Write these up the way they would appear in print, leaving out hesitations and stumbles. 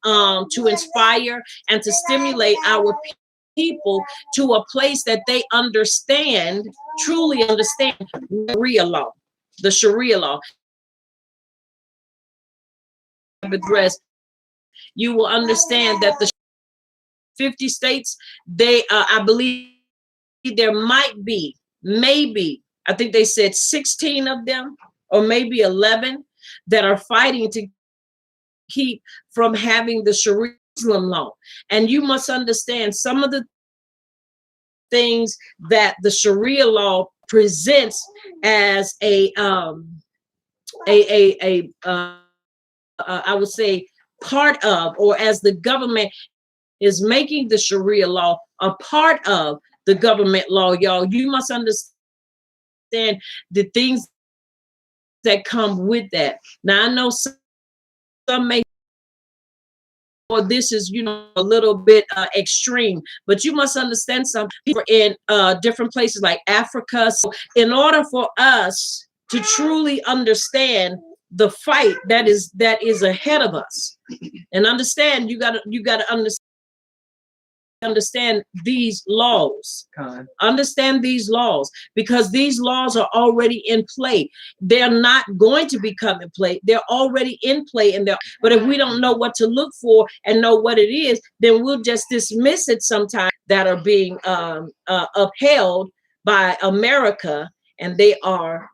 to inspire and to stimulate our people to a place that they understand, truly understand Sharia law, the Sharia law. Address, you will understand that the 50 states, they, I believe there might be, maybe, I think they said 16 of them, or maybe 11, that are fighting to keep from having the Sharia law. And you must understand some of the things that the Sharia law presents as I would say part of, or as the government is making the Sharia law a part of the government law, y'all. You must understand the things that come with that. Now, I know some may, or this is, you know, a little bit extreme, but you must understand some people in different places like Africa. So in order for us to truly understand the fight that is ahead of us, and understand, you gotta understand these laws. Understand these laws, because these laws are already in play. They're not going to become in play. They're already in play, and but if we don't know what to look for and know what it is, then we'll just dismiss it sometimes that are being upheld by America, and they are.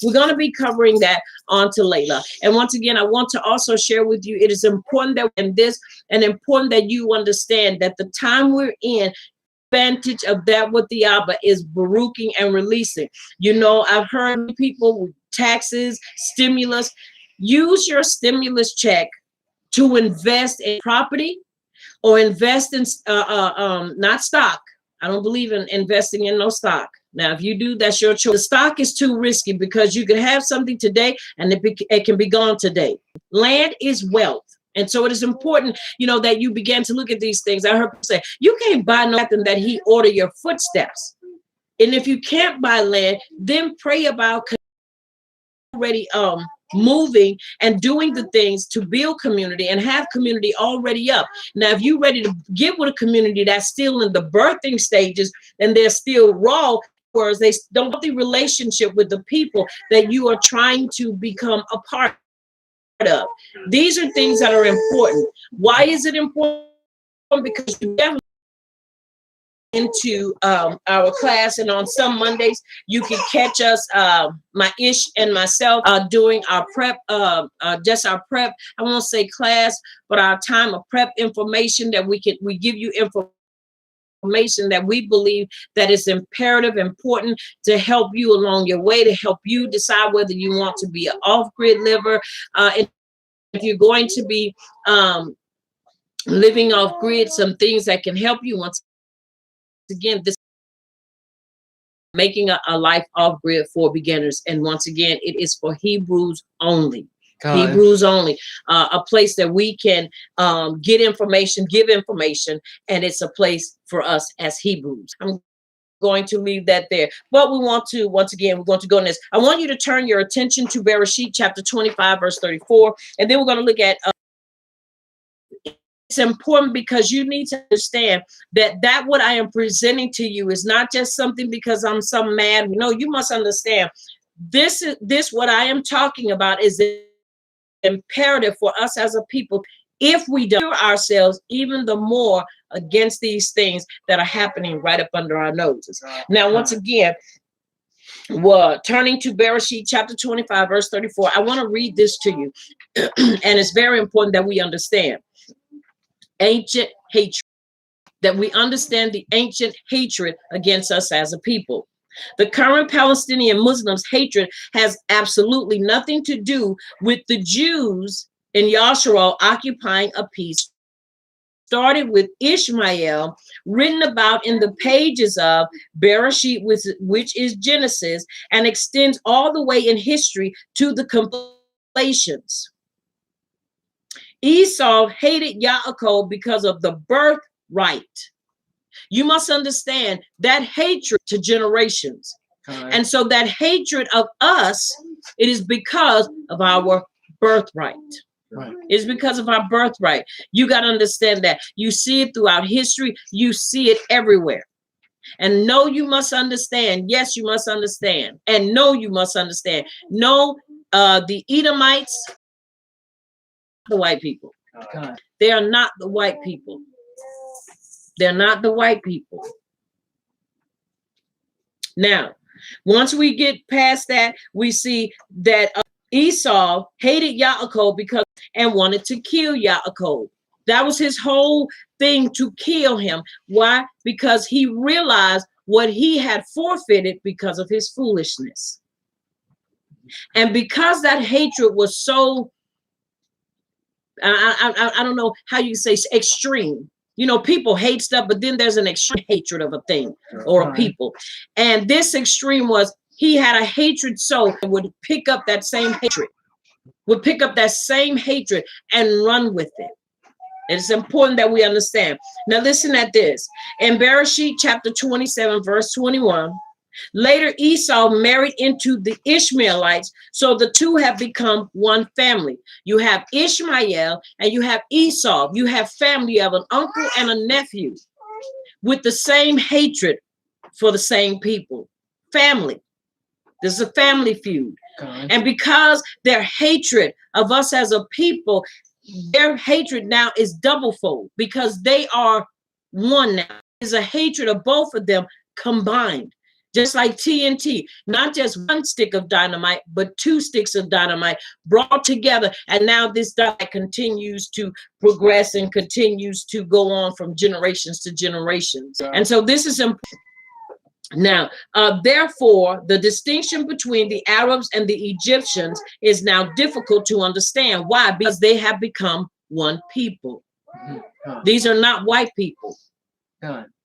We're going to be covering that on to Layla. And once again, I want to also share with you, it is important that in this, and important that you understand that the time we're in, advantage of that what the Abba is baruching and releasing. You know, I've heard people with taxes, stimulus, use your stimulus check to invest in property, or invest in not stock. I don't believe in investing in no stock. Now, if you do, that's your choice. The stock is too risky, because you can have something today and it can be gone today. Land is wealth. And so it is important, you know, that you begin to look at these things. I heard people say, you can't buy nothing that he order your footsteps. And if you can't buy land, then pray about already moving and doing the things to build community and have community already up. Now, if you're ready to get with a community that's still in the birthing stages and they're still raw, whereas they don't have the relationship with the people that you are trying to become a part of. These are things that are important. Why is it important? Because you definitely into our class, and on some Mondays you can catch us, my Ish and myself, doing our prep, just our prep, I won't say class, but our time of prep information that we give you information that we believe that is imperative, important to help you along your way, to help you decide whether you want to be an off-grid liver, and if you're going to be living off grid, some things that can help you. Once again, this making a life off grid for beginners, and once again, it is for Hebrews only. Hebrews only, a place that we can get information, give information, and it's a place for us as Hebrews. I'm going to leave that there, but we want to, once again, we're going to go in this. I want you to turn your attention to Bereshit chapter 25 verse 34, and then we're going to look at it's important, because you need to understand that what I am presenting to you is not just something because I'm some mad. No, you must understand this what I am talking about is imperative for us as a people, if we do ourselves even the more against these things that are happening right up under our noses. Now, once again, turning to Bereshit chapter 25 verse 34, I want to read this to you. And it's very important that we understand ancient hatred, that we understand the ancient hatred against us as a people. The current Palestinian Muslims' hatred has absolutely nothing to do with the Jews in Yasharal occupying a piece started with Ishmael, written about in the pages of Bereshit, which is Genesis, and extends all the way in history to the completions. Esau hated Yaakov because of the birthright. You must understand that hatred to generations. And so that hatred of us, it is because of our birthright. Right. It's because of our birthright. You got to understand that. You see it throughout history. You see it everywhere. And no, you must understand. Yes, you must understand. And no, you must understand. No, the Edomites, the white people. They are not the white people. They're not the white people. Now, once we get past that, we see that Esau hated Yaakov because and wanted to kill Yaakov. That was his whole thing, to kill him. Why? Because he realized what he had forfeited because of his foolishness. And because that hatred was so, I don't know how you say, extreme. You know, people hate stuff, but then there's an extreme hatred of a thing or a people. And this extreme was, he had a hatred so would pick up that same hatred, and run with it. It's important that we understand. Now listen at this. In Bereshit chapter 27, verse 21, later Esau married into the Ishmaelites, so the two have become one family. You have Ishmael and you have Esau. You have family. You have an uncle and a nephew with the same hatred for the same people. Family. This is a family feud. And because their hatred of us as a people, their hatred now is doublefold, because they are one now. There's a hatred of both of them combined. Just like TNT, not just one stick of dynamite, but two sticks of dynamite brought together. And now this dynamite continues to progress and continues to go on from generations to generations. And so this is important. Now, therefore, the distinction between the Arabs and the Egyptians is now difficult to understand. Why? Because they have become one people. These are not white people.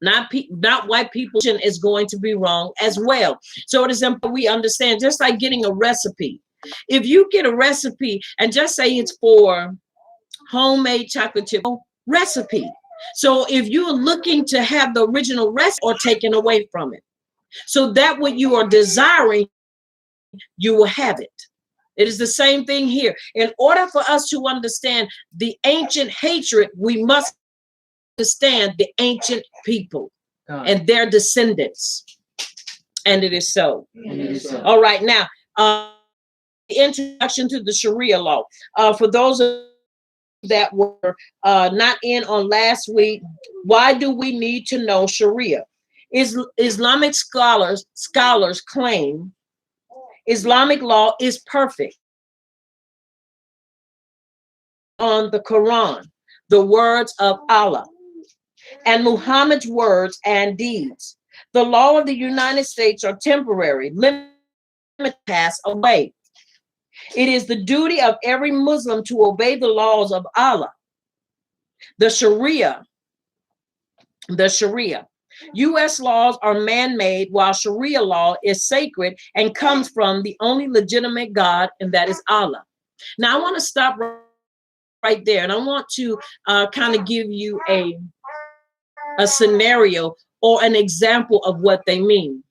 Not white people is going to be wrong as well. So it is important we understand, just like getting a recipe. If you get a recipe and just say it's for homemade chocolate chip recipe. So if you're looking to have the original recipe or taken away from it, so that what you are desiring, you will have it. It is the same thing here. In order for us to understand the ancient hatred, we must understand the ancient people and their descendants. And it is so. All right, now, the introduction to the Sharia law. For those that were not in on last week, why do we need to know Sharia? Islamic scholars claim Islamic law is perfect on the Quran, the words of Allah, and Muhammad's words and deeds. The law of the United States are temporary, limited, pass away. It is the duty of every Muslim to obey the laws of Allah. The Sharia. U.S. laws are man-made, while Sharia law is sacred and comes from the only legitimate God, and that is Allah. Now, I want to stop right there, and I want to kind of give you a scenario or an example of what they mean.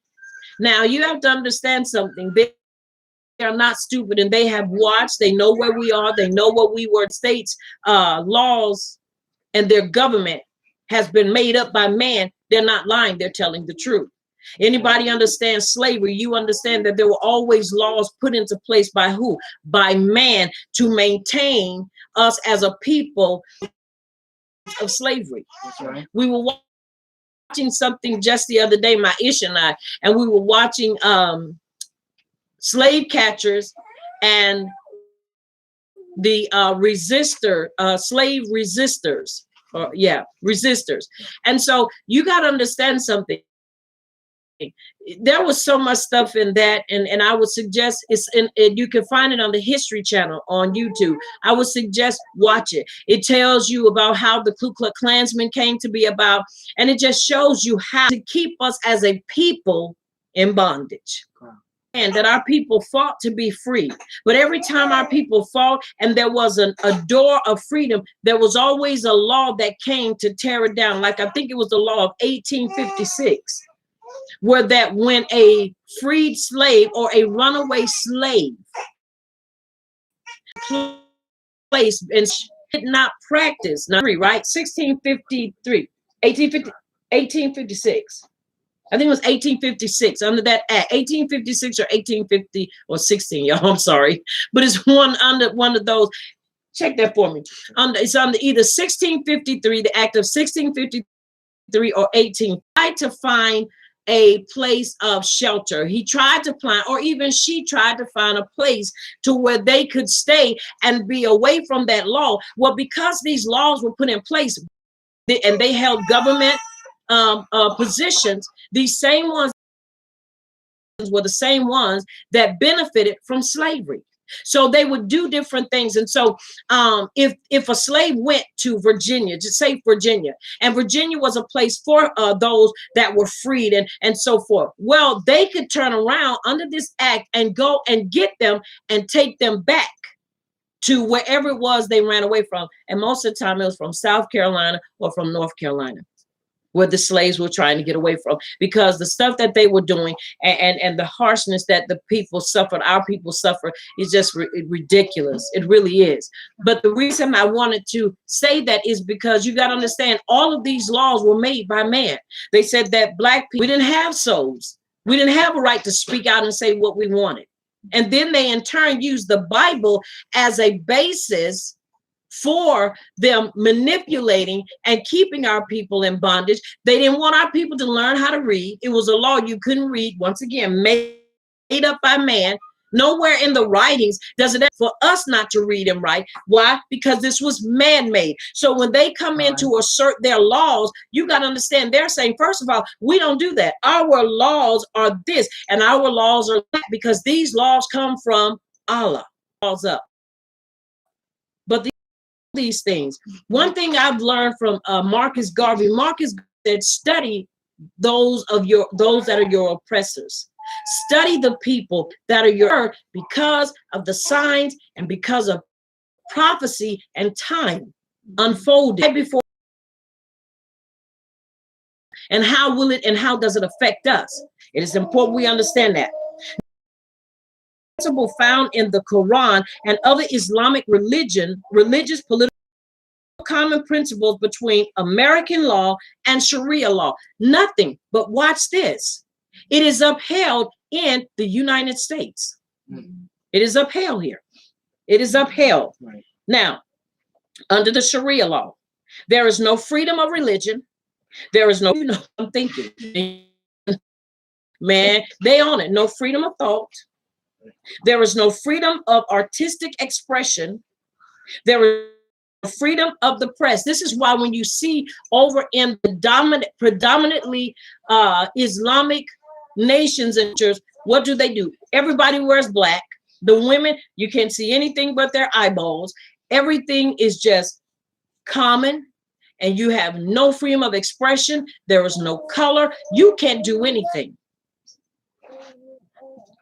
Now, you have to understand something. They are not stupid, and they have watched. They know where we are. They know what we were. States' laws and their government has been made up by man. They're not lying. They're telling the truth. Anybody understands slavery? You understand that there were always laws put into place by who? By man, to maintain us as a people of slavery. Right. We were watching something just the other day, my ish and we were watching slave catchers and the slave resistors. Resistors. And so you got to understand something. There was so much stuff in that, and I would suggest you can find it on the History Channel on YouTube. I would suggest watch it. It tells you about how the Ku Klux Klansmen came to be about, and it just shows you how to keep us as a people in bondage. And that our people fought to be free. But every time our people fought and there was a door of freedom, there was always a law that came to tear it down. Like I think it was the law of 1856, where that when a freed slave or a runaway slave place and did not practice. Now, right? 1653, 1850, 1856. I think it was 1856 under that act, 1856 or 1850 or 16, y'all. I'm sorry, but it's one of those. Check that for me. It's under either 1653, the act of 1653, or 18. Tried to find a place of shelter. He tried to find, or even she tried to find a place to where they could stay and be away from that law. Well, because these laws were put in place and they held government positions, these same ones were the same ones that benefited from slavery. So they would do different things. And so if a slave went to Virginia, just say Virginia, and Virginia was a place for those that were freed and so forth. Well, they could turn around under this act and go and get them and take them back to wherever it was they ran away from. And most of the time it was from South Carolina or from North Carolina, where the slaves were trying to get away from, because the stuff that they were doing and the harshness that the people suffered, our people suffer, is just ridiculous. It really is. But the reason I wanted to say that is because you got to understand, all of these laws were made by man. They said that black people, we didn't have souls. We didn't have a right to speak out and say what we wanted. And then they in turn used the Bible as a basis for them manipulating and keeping our people in bondage. They didn't want our people to learn how to read. It was a law you couldn't read, once again, made up by man. Nowhere in the writings does it for us not to read and write. Why? Because this was man-made. So when they come in to assert their laws, you got to understand, they're saying, first of all, we don't do that. Our laws are this, and our laws are that, because these laws come from Allah. Laws up. But these things. One thing I've learned from Marcus Garvey said, study those that are your oppressors. Study the people that are your, because of the signs and because of prophecy and time unfolded before. And how does it affect us? It is important we understand that. Principle found in the Quran and other Islamic religious, political, common principles between American law and Sharia law. Nothing, but watch this. It is upheld in the United States. It is upheld here. It is upheld. Right. Now, under the Sharia law, there is no freedom of religion. There is no, I'm thinking, man, they own it. No freedom of thought. There is no freedom of artistic expression. There is freedom of the press. This is why when you see over in the predominantly Islamic nations and churches, what do? Everybody wears black. The women, you can't see anything but their eyeballs. Everything is just common, and you have no freedom of expression. There is no color. You can't do anything.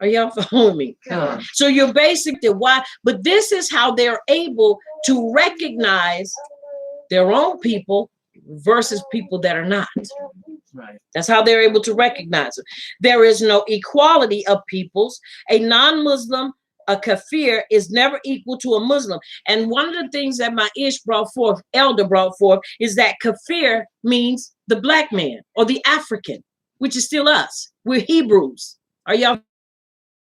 Are y'all following me? So you're basically why, but this is how they're able to recognize their own people versus people that are not. Right. That's how they're able to recognize it. There is no equality of peoples. A non-Muslim, a kafir, is never equal to a Muslim. And one of the things that my elder brought forth, is that kafir means the black man or the African, which is still us. We're Hebrews. Are y'all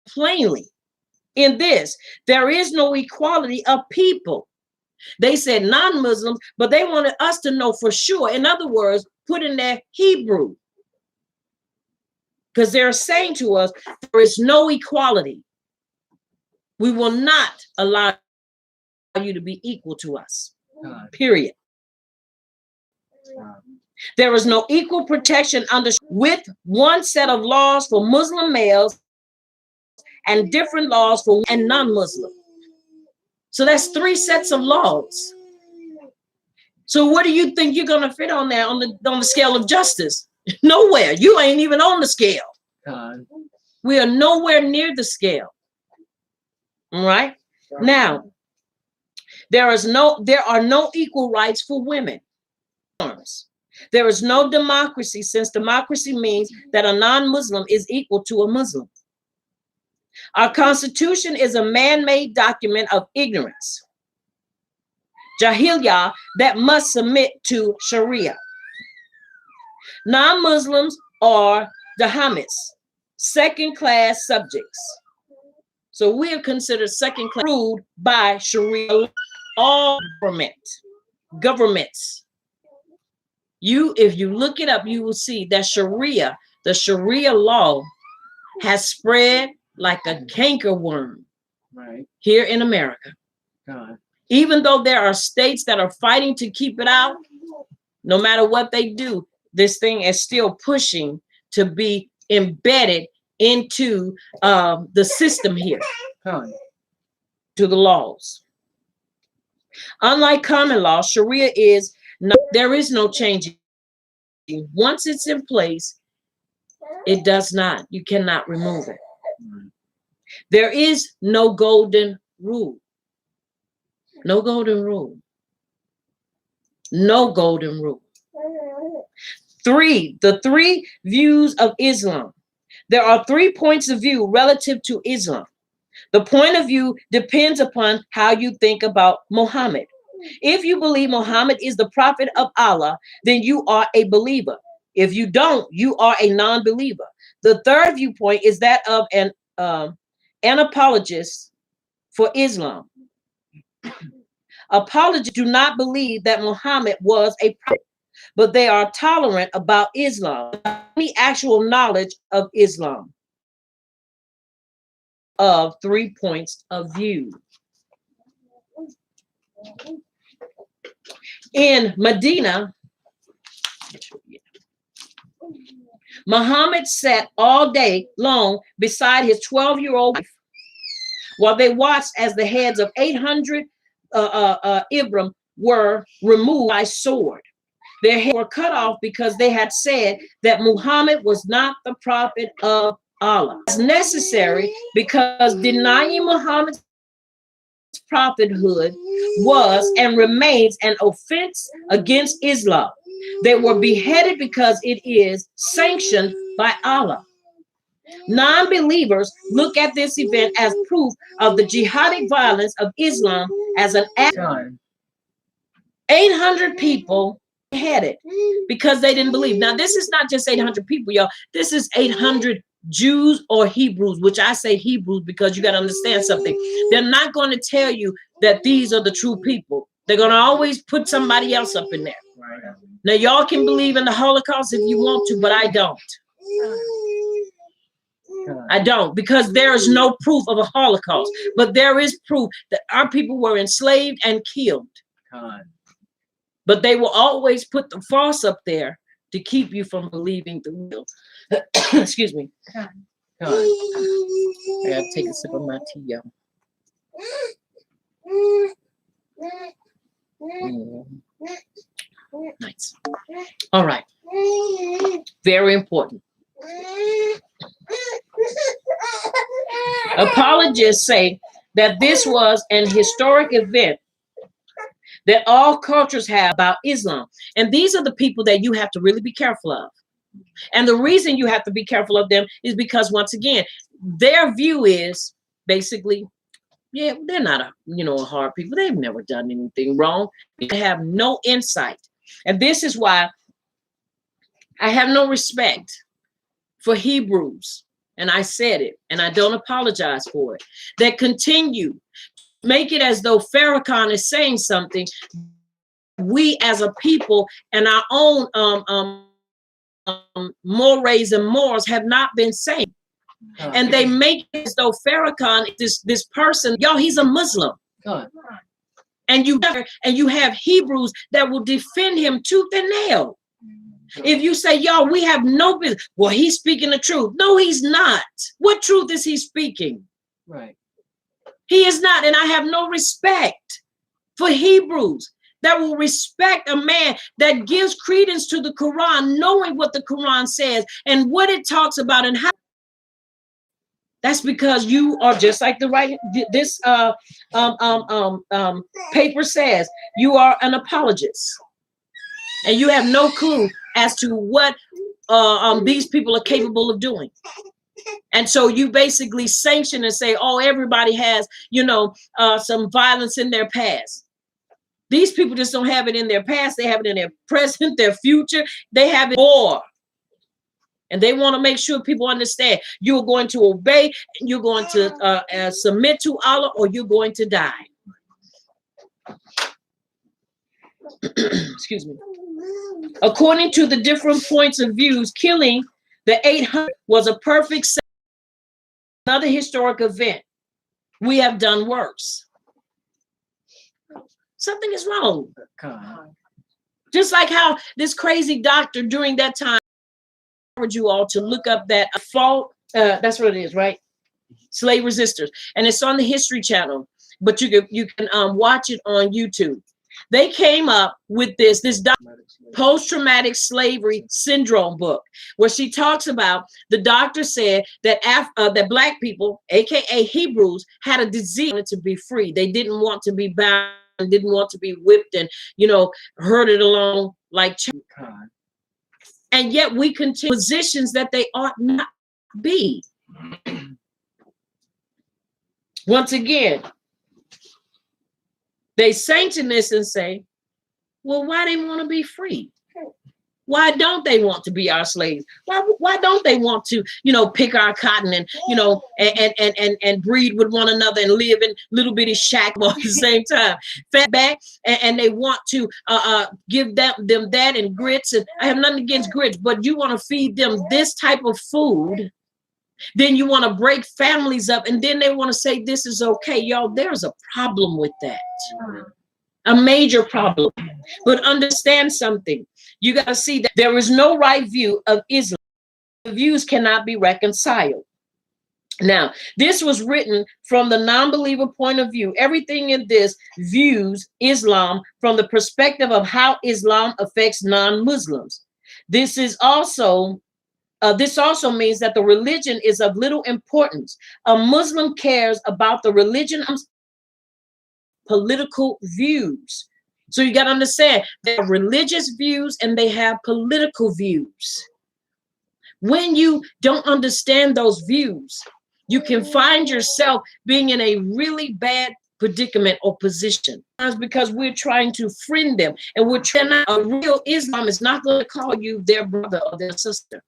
plainly in this? There is no equality of people. They said non-Muslims, but they wanted us to know for sure. In other words, put in there Hebrew, because they're saying to us there is no equality. We will not allow you to be equal to us. Period. There is no equal protection with one set of laws for Muslim males and different laws for non-Muslim. So that's 3 sets of laws. So what do you think you're gonna fit on there on the scale of justice? Nowhere. You ain't even on the scale. We are nowhere near the scale. All right. Now, there are no equal rights for women. There is no democracy, since democracy means that a non-Muslim is equal to a Muslim. Our Constitution is a man-made document of ignorance. Jahiliyyah that must submit to Sharia. Non-Muslims are Dahamites, second-class subjects. So we are considered second-class, ruled by Sharia, all governments. If you look it up, you will see that the Sharia law has spread like a cankerworm here in America. Even though there are states that are fighting to keep it out, no matter what they do, this thing is still pushing to be embedded into the system here, to the laws. Unlike common law, Sharia there is no changing. Once it's in place, it does not. You cannot remove it. There is no golden rule. No golden rule. No golden rule. The three views of Islam. There are 3 points of view relative to Islam. The point of view depends upon how you think about Muhammad. If you believe Muhammad is the prophet of Allah, then you are a believer. If you don't, you are a non-believer. The third viewpoint is that of an apologist for Islam. Apologists do not believe that Muhammad was a prophet, but they are tolerant about Islam, any actual knowledge of Islam. Of 3 points of view. In Medina, Muhammad sat all day long beside his 12-year-old wife while they watched as the heads of 800 Ibram were removed by sword. Their heads were cut off because they had said that Muhammad was not the prophet of Allah. It's necessary because denying Muhammad's prophethood was and remains an offense against Islam. They were beheaded because it is sanctioned by Allah. Non-believers look at this event as proof of the jihadic violence of Islam as an act. 800 people beheaded because they didn't believe. Now, this is not just 800 people, y'all. This is 800 Jews or Hebrews, which I say Hebrews because you got to understand something. They're not going to tell you that these are the true people. They're going to always put somebody else up in there. Now, y'all can believe in the Holocaust if you want to, but I don't. I don't, because there is no proof of a Holocaust, but there is proof that our people were enslaved and killed. But they will always put the false up there to keep you from believing the real. Excuse me. I gotta take a sip of my tea, y'all. Nice. All right. Very important. Apologists say that this was an historic event that all cultures have about Islam. And these are the people that you have to really be careful of. And the reason you have to be careful of them is because, once again, their view is basically, yeah, they're not a hard people. They've never done anything wrong. They have no insight. And this is why I have no respect for Hebrews. And I said it, and I don't apologize for it, that continue make it as though Farrakhan is saying something we as a people and our own mores and morals have not been saying. And they make it as though Farrakhan, this person, y'all, he's a Muslim. And you have Hebrews that will defend him tooth and nail. If you say, y'all, we have no business, well, he's speaking the truth. No, he's not. What truth is he speaking? Right. He is not. And I have no respect for Hebrews that will respect a man that gives credence to the Quran, knowing what the Quran says and what it talks about and how. That's because you are just like this paper says, you are an apologist. And you have no clue as to what these people are capable of doing. And so you basically sanction and say, oh, everybody has, some violence in their past. These people just don't have it in their past. They have it in their present, their future. They have it more. And they want to make sure people understand you're going to obey, you're going to submit to Allah, or you're going to die. Excuse me. According to the different points of views, killing the 800 was a perfect another historic event. We have done worse. Something is wrong. Just like how this crazy doctor during that time, I encourage you all to look up that fault. That's what it is, right? Slave resistors, and it's on the History Channel. But you can watch it on YouTube. They came up with this post-traumatic slavery syndrome book, where she talks about, the doctor said that that Black people, aka Hebrews, had a disease to be free. They didn't want to be bound, didn't want to be whipped and, herded along like children. And yet we continue positions that they ought not be. Once again, they sanction this and say, well, why they want to be free? Why don't they want to be our slaves? Why don't they want to, pick our cotton and, and breed with one another and live in little bitty shack all at the same time? Fat back, and they want to give them that and grits. And I have nothing against grits, but you want to feed them this type of food. Then you want to break families up, and then they want to say this is okay. Y'all, there's a problem with that. A major problem. But understand something. You got to see that there is no right view of Islam. The views cannot be reconciled. Now, this was written from the non-believer point of view. Everything in this views Islam from the perspective of how Islam affects non-Muslims. This also means that the religion is of little importance. A Muslim cares about the religion of political views. So you got to understand, they have religious views and they have political views. When you don't understand those views, you can find yourself being in a really bad predicament or position. That's because we're trying to friend them, and we're trying. A real Islam is not going to call you their brother or their sister.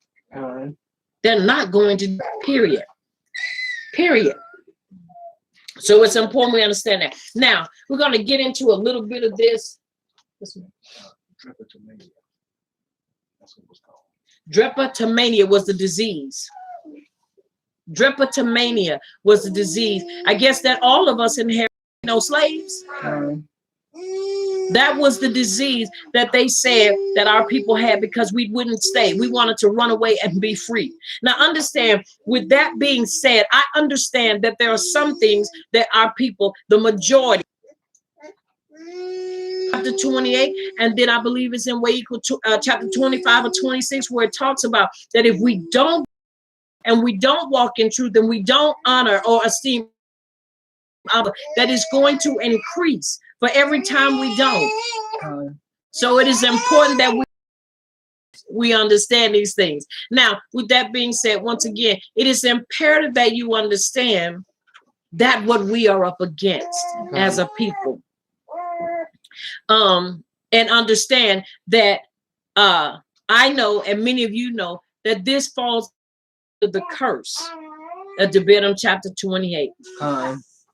They're not going to, period. So it's important we understand that. Now, we're going to get into a little bit of this. Drapetomania. That's what it was called. Drapetomania was the disease. Drapetomania was the disease. I guess that all of us inherited, slaves. That was the disease that they said that our people had because we wouldn't stay. We wanted to run away and be free. Now, understand, with that being said, I understand that there are some things that our people, the majority, chapter 28, and then I believe it's in way equal to chapter 25 or 26, where it talks about that if we don't and we don't walk in truth and we don't honor or esteem Allah, that is going to increase for every time we don't. So it is important that we understand these things. Now, with that being said, once again, it is imperative that you understand that what we are up against as a people. And understand that I know, and many of you know, that this falls to the curse of Deuteronomy chapter 28.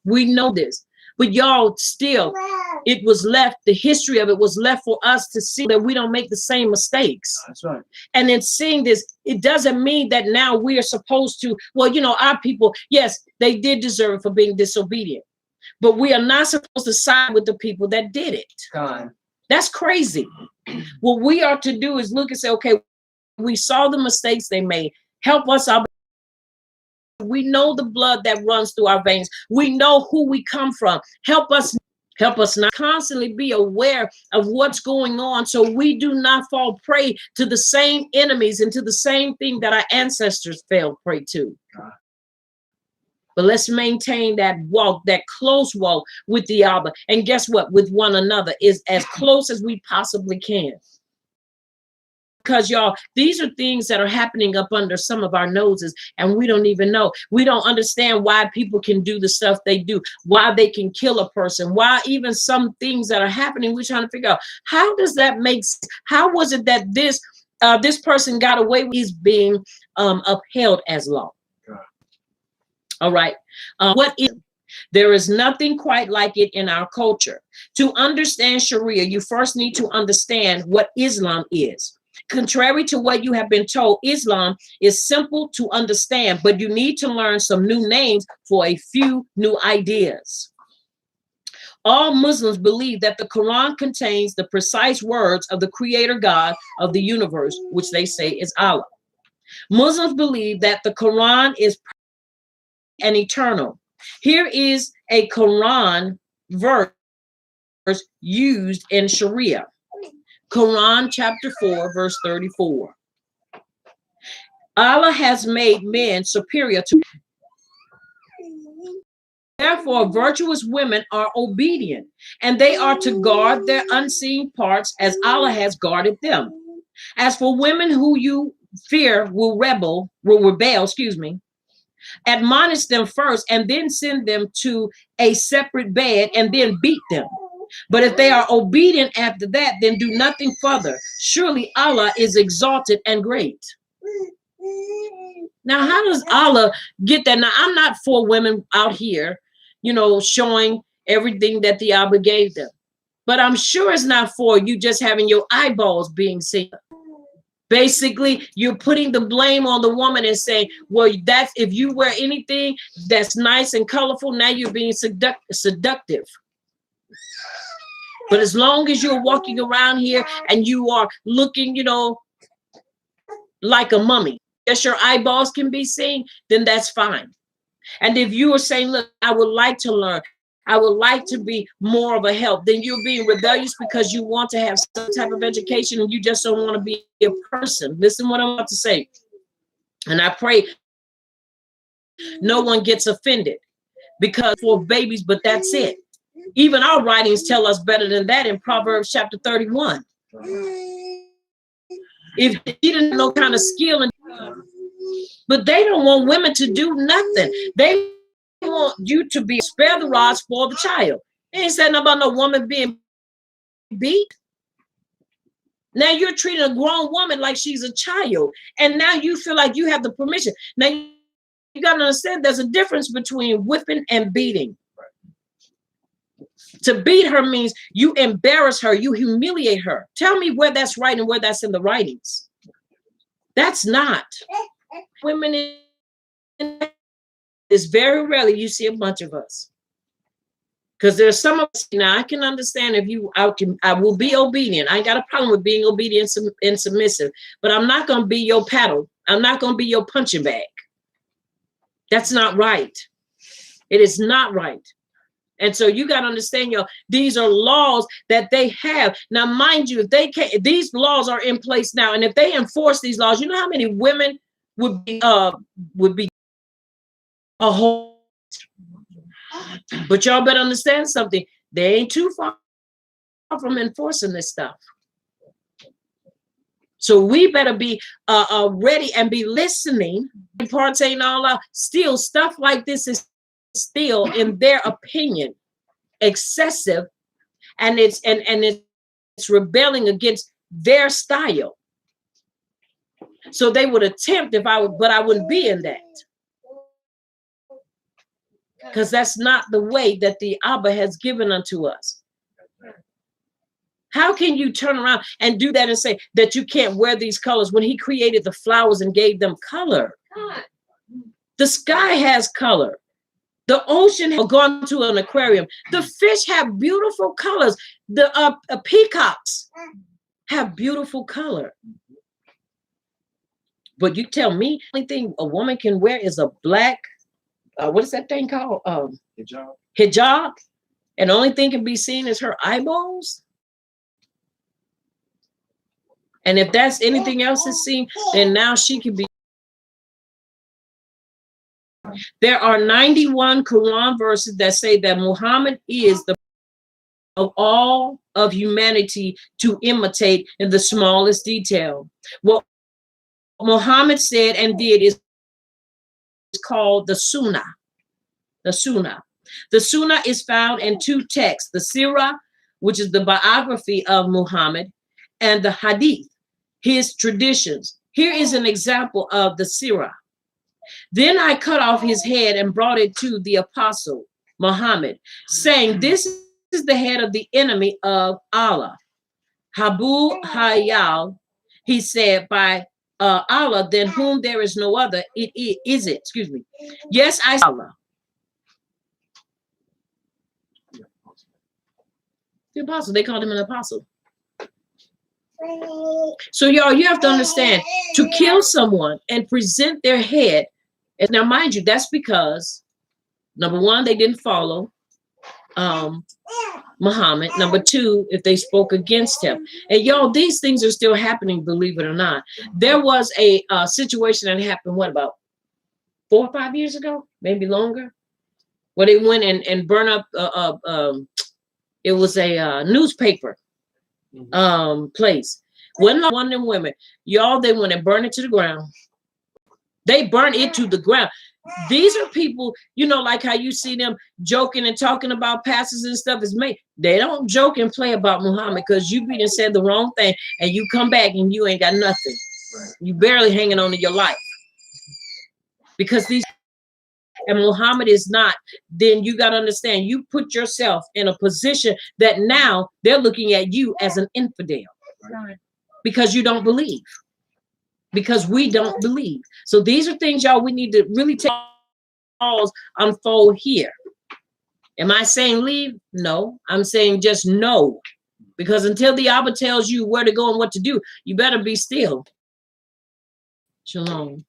We know this, but y'all, still, it was left, the history of it was left for us to see that we don't make the same mistakes. That's right. And in seeing this, it doesn't mean that now we are supposed to, our people, yes, they did deserve it for being disobedient, but we are not supposed to side with the people that did it. That's crazy. What we are to do is look and say, okay, we saw the mistakes they made. Help us out. We know the blood that runs through our veins. We know who we come from. Help us not constantly be aware of what's going on, so we do not fall prey to the same enemies and to the same thing that our ancestors fell prey to. But let's maintain that walk, that close walk with the Abba. And guess what? With one another is as close as we possibly can. Because y'all, these are things that are happening up under some of our noses, and we don't even know. We don't understand why people can do the stuff they do, why they can kill a person, why even some things that are happening, we're trying to figure out, how does that make sense? How was it that this person got away with is being upheld as law? All right. What is there is nothing quite like it in our culture. To understand Sharia, you first need to understand what Islam is. Contrary to what you have been told, Islam is simple to understand, but you need to learn some new names for a few new ideas. All Muslims believe that the Quran contains the precise words of the Creator God of the universe, which they say is Allah. Muslims believe that the Quran is and eternal. Here is a Quran verse used in Sharia. Quran chapter 4, verse 34. Allah has made men superior to. Therefore, virtuous women are obedient, and they are to guard their unseen parts as Allah has guarded them. As for women who you fear will rebel, admonish them first and then send them to a separate bed and then beat them. But if they are obedient after that, then do nothing further. Surely Allah is exalted and great. Now, how does Allah get that? Now, I'm not for women out here, showing everything that the Abba gave them. But I'm sure it's not for you just having your eyeballs being seen. Basically, you're putting the blame on the woman and saying, well, that's if you wear anything that's nice and colorful, now you're being seductive. But as long as you're walking around here and you are looking, like a mummy, yes, your eyeballs can be seen, then that's fine. And if you are saying, look, I would like to learn, I would like to be more of a help, then you're being rebellious because you want to have some type of education and you just don't want to be a person. Listen what I'm about to say. And I pray no one gets offended because for babies, but that's it. Even our writings tell us better than that in Proverbs chapter 31. If she didn't have no kind of skill, but they don't want women to do nothing. They want you to be spare the rod, spoil the child. They ain't saying about no woman being beat. Now you're treating a grown woman like she's a child, and now you feel like you have the permission. Now you got to understand there's a difference between whipping and beating. To beat her means you embarrass her, you humiliate her. Tell me where that's right and where that's in the writings. That's not. Women in it's very rarely you see a bunch of us. Because there's some of us, now I can understand if I will be obedient. I ain't got a problem with being obedient and submissive, but I'm not going to be your paddle. I'm not going to be your punching bag. That's not right. It is not right. And so you got to understand, these are laws that they have. Now, mind you, if they can't, these laws are in place now. And if they enforce these laws, you know how many women would be a whole. But y'all better understand something. They ain't too far from enforcing this stuff. So we better be ready and be listening. Parts ain't all out. Still, stuff like this is still, in their opinion, excessive, and it's rebelling against their style. So they would attempt but I wouldn't be in that. Because that's not the way that the Abba has given unto us. How can you turn around and do that and say that you can't wear these colors when he created the flowers and gave them color? God. The sky has color. The ocean has gone to an aquarium. The fish have beautiful colors. The peacocks have beautiful color. But you tell me, the only thing a woman can wear is a black, what is that thing called? Hijab. Hijab. And the only thing can be seen is her eyeballs. And if that's anything else is seen, then now she can be. There are 91 Quran verses that say that Muhammad is the of all of humanity to imitate in the smallest detail. What Muhammad said and did is called the Sunnah. The Sunnah. The Sunnah is found in two texts, the Sirah, which is the biography of Muhammad, and the Hadith, his traditions. Here is an example of the Sirah. Then I cut off his head and brought it to the apostle Muhammad, saying, "This is the head of the enemy of Allah, Abu Hayal." He said, "By Allah, than whom there is no other, is it? Excuse me. Yes, I Allah." The apostle, they called him an apostle. So y'all, you have to understand, to kill someone and present their head. And now, mind you, that's because, number one, they didn't follow Muhammad. Number two, if they spoke against him. And y'all, these things are still happening, believe it or not. There was a situation that happened, what, about 4 or 5 years ago, maybe longer, where they went and burned up, it was a newspaper place. One of them women, y'all, they went and burned it to the ground. They burned it to the ground. These are people, you know, like how you see them joking and talking about pastors and stuff is made. They don't joke and play about Muhammad, because you being said the wrong thing and you come back and you ain't got nothing. Right. You barely hanging on to your life. Because these, and Muhammad is not, then you got to understand, you put yourself in a position that now they're looking at you as an infidel. Right. Because you don't believe. Because we don't believe. So these are things, y'all, we need to really take pause, unfold here. Am I saying leave? No, I'm saying just no. Because until the Abba tells you where to go and what to do, you better be still. Shalom.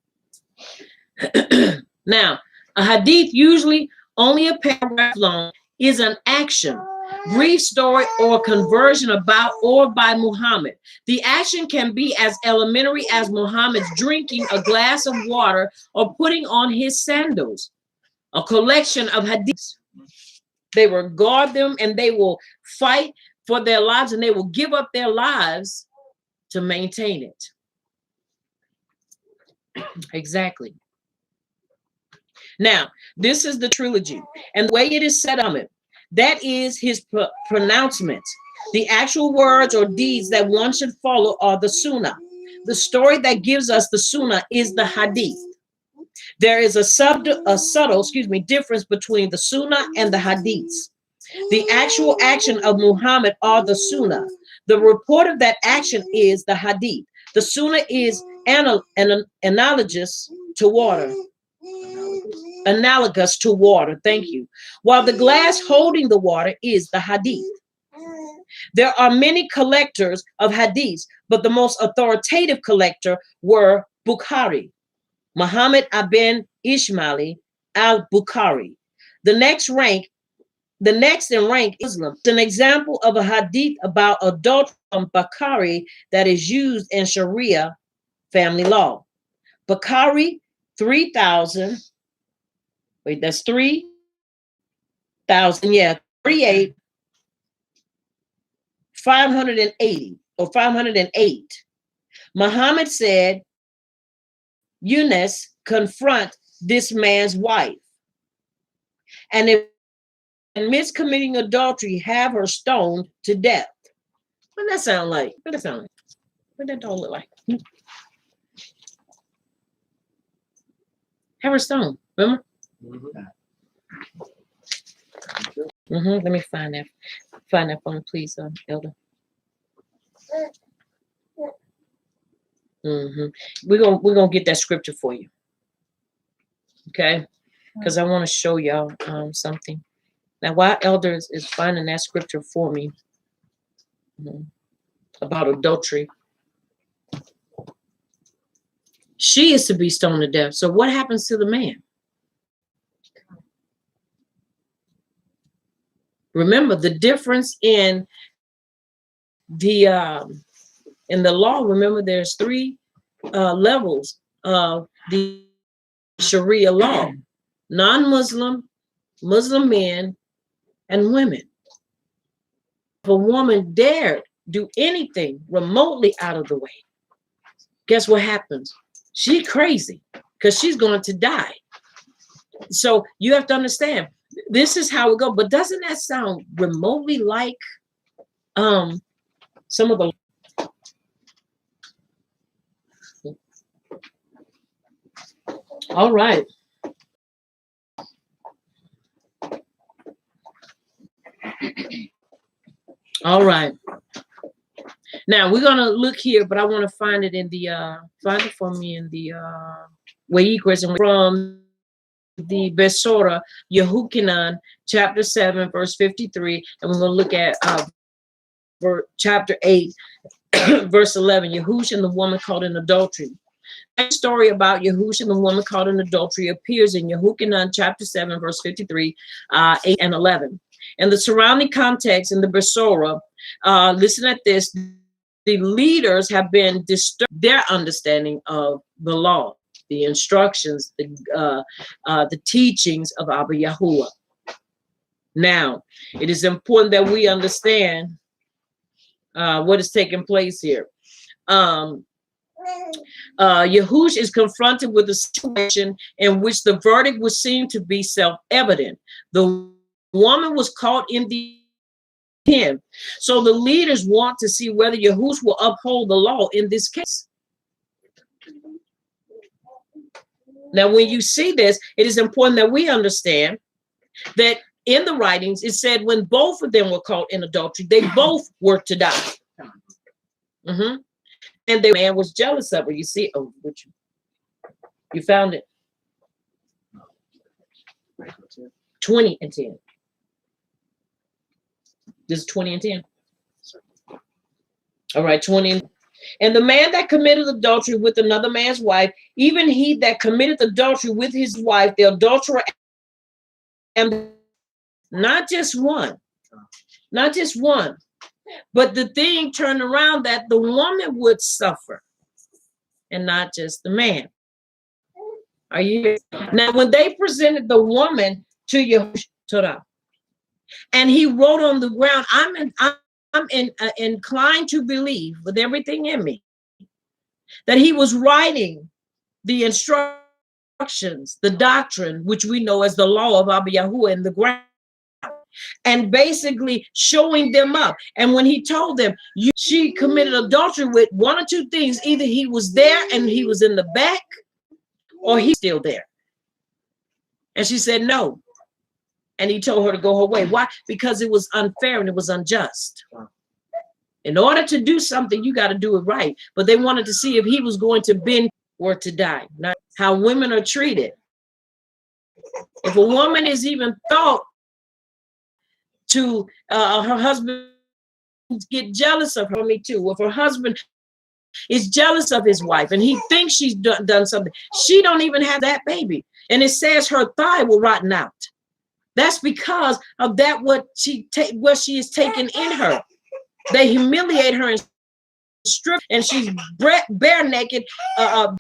Now, a hadith, usually only a paragraph long, is an action, brief story, or conversion about or by Muhammad. The action can be as elementary as Muhammad's drinking a glass of water or putting on his sandals. A collection of hadiths. They will guard them and they will fight for their lives and they will give up their lives to maintain it. Exactly. Now, this is the trilogy, and the way it is set up, that is his pronouncements. The actual words or deeds that one should follow are the Sunnah. The story that gives us the Sunnah is the Hadith. There is a subtle difference between the Sunnah and the Hadiths. The actual action of Muhammad are the Sunnah. The report of that action is the Hadith. The Sunnah is analogous to water. Analogous to water, thank you. While the glass holding the water is the Hadith. There are many collectors of Hadiths, but the most authoritative collector were Bukhari, Muhammad ibn Ismail al-Bukhari. The next in rank is Islam. It's an example of a hadith about adultery from Bukhari that is used in Sharia family law. Bukhari 3,000. Wait, that's 3,000. Yeah, 38, 580 or 508. Muhammad said, Eunice, confront this man's wife. And if admits committing adultery, have her stoned to death. What does that sound like? What does that sound like? What that dog look like? Have her stoned, remember? Let me find that. Find that for me, please, Elder. We're gonna get that scripture for you. Okay? Because I want to show y'all something. Now, while Elder is finding that scripture for me about adultery, she is to be stoned to death. So what happens to the man? Remember the difference in the law. Remember, there's 3 levels of the Sharia law: non-Muslim, Muslim men, and women. a woman dared do anything remotely out of the way, guess what happens? She's crazy because she's going to die. So you have to understand, this is how it goes. But doesn't that sound remotely like some of the all right. All right. Now we're gonna look here, but I want to find it in the find it for me in the Wayikras from the Besora Yehukanan, chapter 7, verse 53, and we're gonna look at chapter 8, verse 11. Yehush and the woman caught in adultery. The story about Yehush and the woman caught in adultery appears in Yehukanan, chapter 7, verse 53, 8 and 11. And the surrounding context in the Besora, listen at this. The leaders have been disturbed their understanding of the law, the instructions, the teachings of Abba Yahuwah. Now, it is important that we understand what is taking place here. Yehush is confronted with a situation in which the verdict would seem to be self-evident. The woman was caught in the sin. So the leaders want to see whether Yehush will uphold the law in this case. Now, when you see this, it is important that we understand that in the writings, it said when both of them were caught in adultery, they both were to die. And the man was jealous of her. You see, oh, you found it. 20 and 10. This is 20 and 10. All right, 20. And the man that committed adultery with another man's wife, even he that committed adultery with his wife, the adulterer, and not just one, but the thing turned around that the woman would suffer and not just the man. Are you here? Now, when they presented the woman to Yehush, and he wrote on the ground, I'm inclined to believe with everything in me that he was writing the instructions, the doctrine, which we know as the law of Abba Yahuwah in the ground, and basically showing them up. And when he told them, she committed adultery with one or two things, either he was there and he was in the back, or he's still there. And she said no. And he told her to go her way. Why? Because it was unfair and it was unjust. In order to do something, you got to do it right. But they wanted to see if he was going to bend or to die. Not how women are treated. If a woman is even thought to her husband get jealous of her, me too. If her husband is jealous of his wife and he thinks she's done something, she don't even have that baby. And it says her thigh will rotten out. That's because of that what she is taking in her. They humiliate her and strip, and she's bare naked,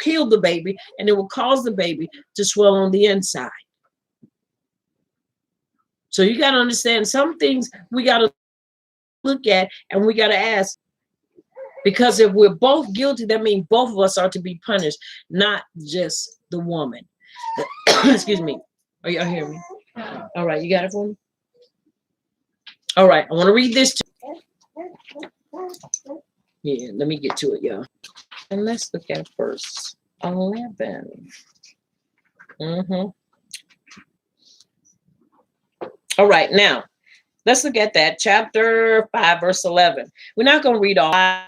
kill the baby, and it will cause the baby to swell on the inside. So you got to understand some things we got to look at and we got to ask, because if we're both guilty, that means both of us are to be punished, not just the woman. Excuse me. Are y'all hearing me? All right, you got it for me? All right, I want to read this to you. Yeah, let me get to it, y'all. And let's look at verse 11. All right, now, let's look at that. Chapter 5, verse 11. We're not going to read all.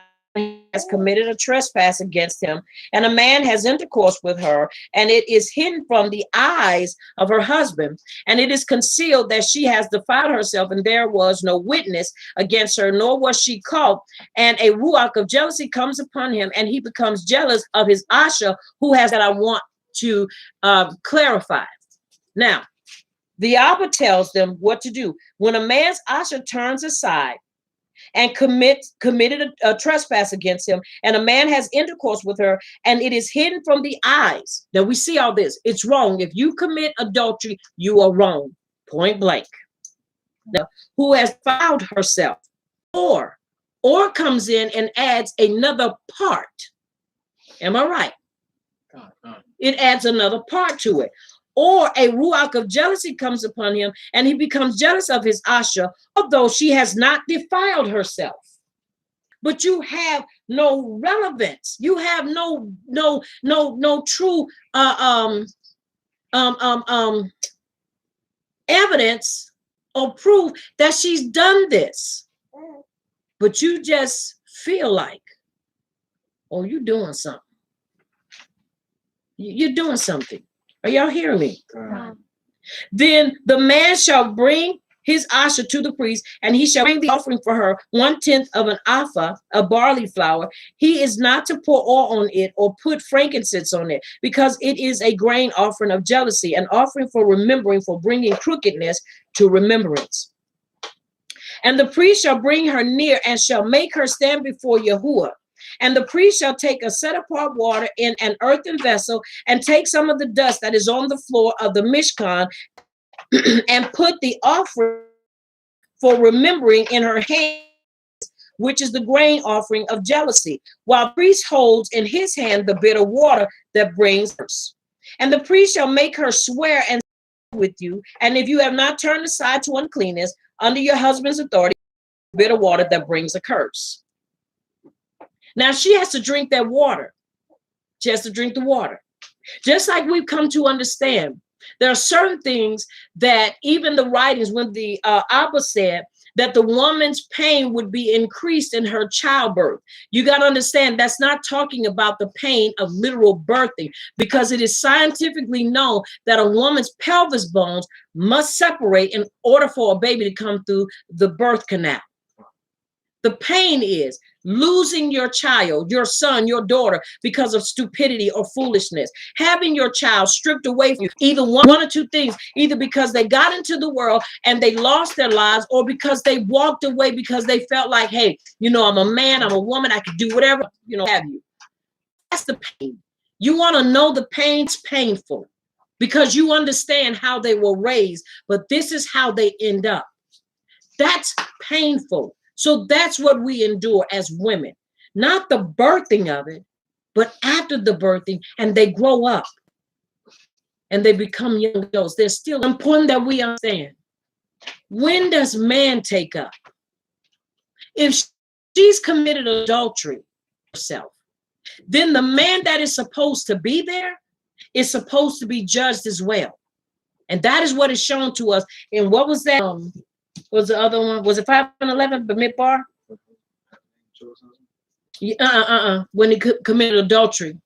Has committed a trespass against him, and a man has intercourse with her, and it is hidden from the eyes of her husband, and it is concealed that she has defiled herself, and there was no witness against her, nor was she caught. And a ruach of jealousy comes upon him, and he becomes jealous of his Asha, who has that I want to clarify. Now, the Abba tells them what to do. When a man's Asha turns aside and committed a trespass against him, and a man has intercourse with her, and it is hidden from the eyes. Now we see all this. It's wrong. If you commit adultery, you are wrong. Point blank. Now, who has defiled herself? Or comes in and adds another part. Am I right? It adds another part to it. Or a ruach of jealousy comes upon him, and he becomes jealous of his Asha, although she has not defiled herself. But you have no relevance. You have no true evidence or proof that she's done this. But you just feel like, oh, you're doing something. You're doing something. Are y'all hearing me? Then the man shall bring his asha to the priest, and he shall bring the offering for her 1/10 of an ephah of barley flour. He is not to pour oil on it or put frankincense on it, because it is a grain offering of jealousy, an offering for remembering, for bringing crookedness to remembrance. And the priest shall bring her near and shall make her stand before Yahuwah. And the priest shall take a set apart water in an earthen vessel and take some of the dust that is on the floor of the Mishkan and put the offering for remembering in her hand, which is the grain offering of jealousy, while the priest holds in his hand the bitter water that brings curse. And the priest shall make her swear and with you, and if you have not turned aside to uncleanness under your husband's authority, bitter water that brings a curse. Now she has to drink that water. She has to drink the water. Just like we've come to understand, there are certain things that even the writings, when the Abba said that the woman's pain would be increased in her childbirth, you got to understand that's not talking about the pain of literal birthing, because it is scientifically known that a woman's pelvis bones must separate in order for a baby to come through the birth canal. The pain is losing your child, your son, your daughter, because of stupidity or foolishness. Having your child stripped away from you, either one or two things, either because they got into the world and they lost their lives, or because they walked away because they felt like, hey, I'm a man, I'm a woman, I can do whatever, have you. That's the pain. You want to know the pain's painful because you understand how they were raised, but this is how they end up. That's painful. So that's what we endure as women, not the birthing of it, but after the birthing, and they grow up and they become young adults. There's still important that we understand. When does man take up? If she's committed adultery herself, then the man that is supposed to be there is supposed to be judged as well. And that is what is shown to us. And what was that? Was the other one? Was it 5 and 11? Bamidbar? When they committed adultery,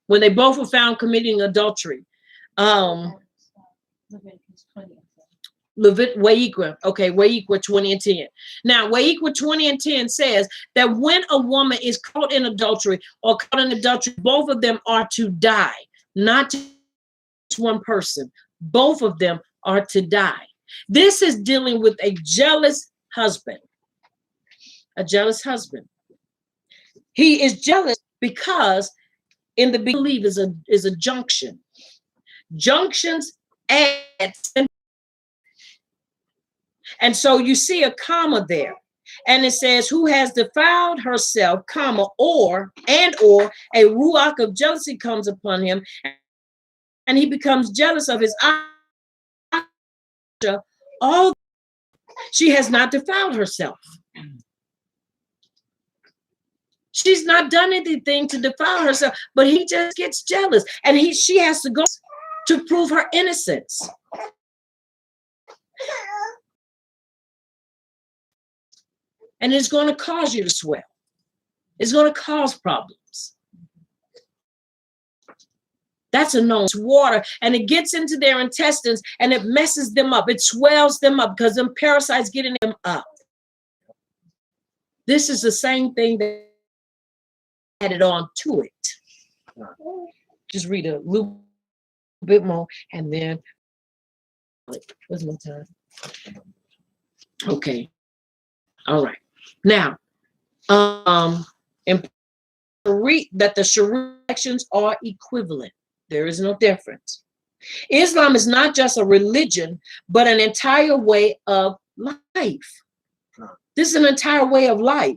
when they both were found committing adultery. Wayikra, okay, Wayikra 20 and 10. Now, Wayikra 20 and 10 says that when a woman is caught in adultery or caught in adultery, both of them are to die, not just one person. Both of them are to die. This is dealing with a jealous husband. A jealous husband. He is jealous because in the belief is a junction. Junctions add. And so you see a comma there. And it says, who has defiled herself, comma, or a ruach of jealousy comes upon him, and he becomes jealous of his Asha. All she has not defiled herself. She's not done anything to defile herself, but he just gets jealous, and she has to go to prove her innocence. And it's going to cause you to swell. It's going to cause problems. That's a known water, and it gets into their intestines and it messes them up. It swells them up because them parasites getting them up. This is the same thing that added on to it. Just read a little bit more and then where's my time? Okay. All right. Now, that the Sharia actions are equivalent. There is no difference. Islam is not just a religion, but an entire way of life. This is an entire way of life.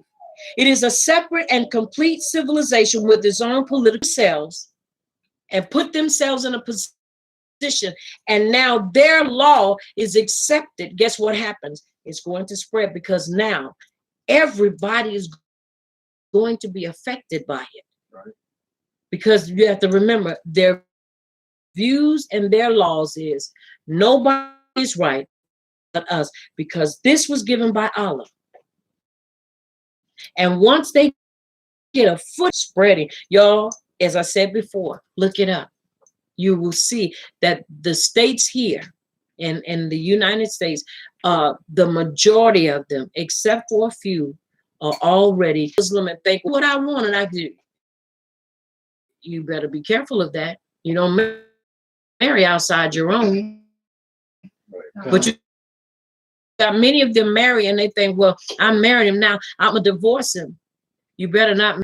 It is a separate and complete civilization with its own political selves, and put themselves in a position. And now their law is accepted. Guess what happens? It's going to spread, because now everybody is going to be affected by it. Right. Because you have to remember, their views and their laws is nobody is right but us, because this was given by Allah. And once they get a foot spreading, y'all, as I said before, look it up. You will see that the states here in the United States, the majority of them, except for a few, are already Muslim and think what I want and I do. You better be careful of that. You don't marry outside your own. Right. But you got many of them marry and they think, well, I married him now, I'm gonna divorce him. You better not.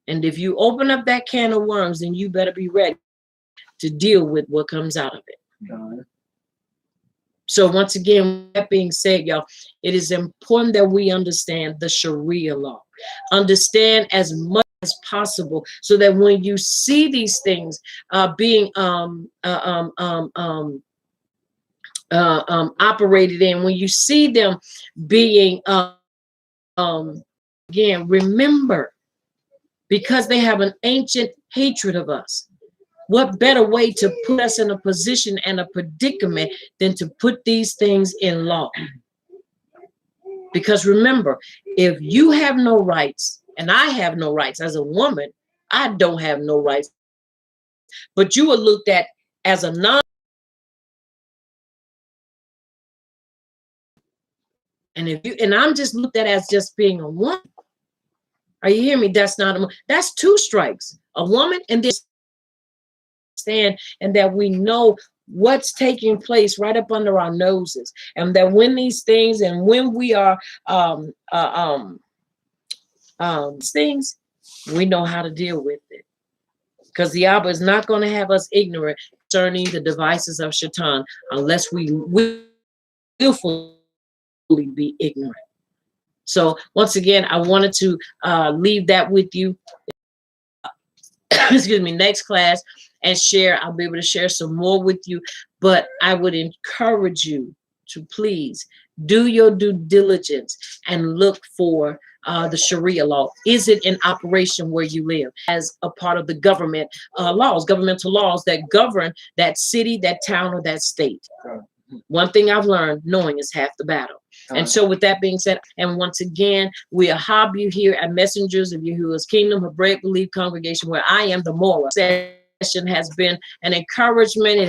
And if you open up that can of worms, then you better be ready to deal with what comes out of it. So once again, that being said, y'all, it is important that we understand the Sharia law. Understand as much as possible, so that when you see these things being operated in, when you see them being again, remember, because they have an ancient hatred of us. What better way to put us in a position and a predicament than to put these things in law? Because remember, if you have no rights, and I have no rights as a woman, I don't have no rights, but you are looked at as a non, and if you, and I'm just looked at as just being a woman. Are you hearing me? That's not a, that's two strikes. A woman, and this stand, and that we know what's taking place right up under our noses, and that when these things, and when we are things, we know how to deal with it, because the Abba is not going to have us ignorant concerning the devices of Shaitan unless we willfully be ignorant. So once again, I wanted to leave that with you. Excuse me, next class, and share. I'll be able to share some more with you, but I would encourage you to please do your due diligence and look for the Sharia law. Is it in operation where you live as a part of the government laws, governmental laws that govern that city, that town, or that state? One thing I've learned, knowing is half the battle. And so with that being said, and once again, we are you here at Messengers of Yahuwah's Kingdom, a Bread Belief congregation, where I am the moral. Session has been an encouragement. It